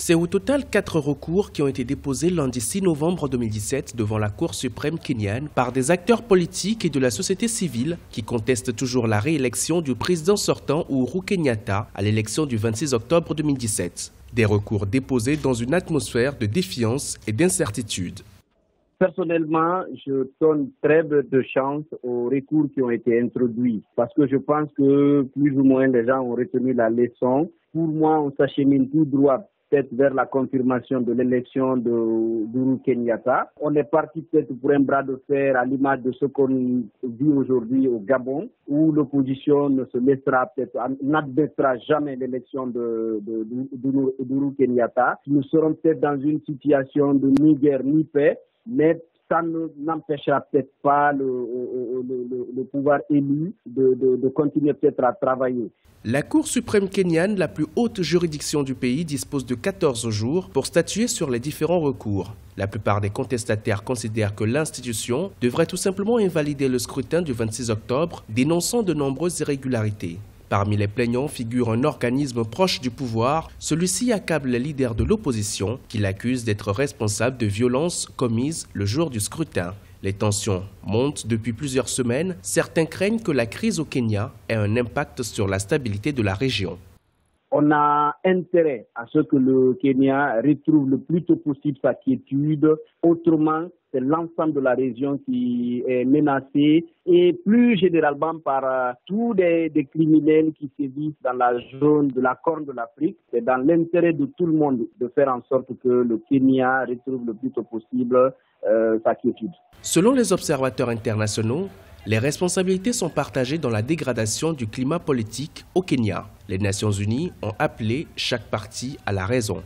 C'est au total 4 recours qui ont été déposés lundi 6 novembre 2017 devant la Cour suprême kenyane par des acteurs politiques et de la société civile qui contestent toujours la réélection du président sortant Uhuru Kenyatta à l'élection du 26 octobre 2017. Des recours déposés dans une atmosphère de défiance et d'incertitude. Personnellement, je donne très peu de chance aux recours qui ont été introduits parce que je pense que plus ou moins les gens ont retenu la leçon. Pour moi, on s'achemine tout droit peut-être vers la confirmation de l'élection d'Uhuru Kenyatta. On est parti peut-être pour un bras de fer à l'image de ce qu'on vit aujourd'hui au Gabon, où l'opposition ne se laissera peut-être, n'admettra jamais l'élection d'Uhuru Kenyatta. Nous serons peut-être dans une situation de ni guerre ni paix, mais ça n'empêchera peut-être pas le pouvoir élu de continuer peut-être à travailler. La Cour suprême kenyane, la plus haute juridiction du pays, dispose de 14 jours pour statuer sur les différents recours. La plupart des contestataires considèrent que l'institution devrait tout simplement invalider le scrutin du 26 octobre, dénonçant de nombreuses irrégularités. Parmi les plaignants figure un organisme proche du pouvoir. Celui-ci accable les leaders de l'opposition qui l'accusent d'être responsables de violences commises le jour du scrutin. Les tensions montent depuis plusieurs semaines. Certains craignent que la crise au Kenya ait un impact sur la stabilité de la région. On a intérêt à ce que le Kenya retrouve le plus tôt possible sa quiétude. Autrement, c'est l'ensemble de la région qui est menacée et plus généralement par tous des criminels qui sévissent dans la zone de la Corne de l'Afrique. C'est dans l'intérêt de tout le monde de faire en sorte que le Kenya retrouve le plus tôt possible sa quiétude. Selon les observateurs internationaux, les responsabilités sont partagées dans la dégradation du climat politique au Kenya. Les Nations Unies ont appelé chaque partie à la raison.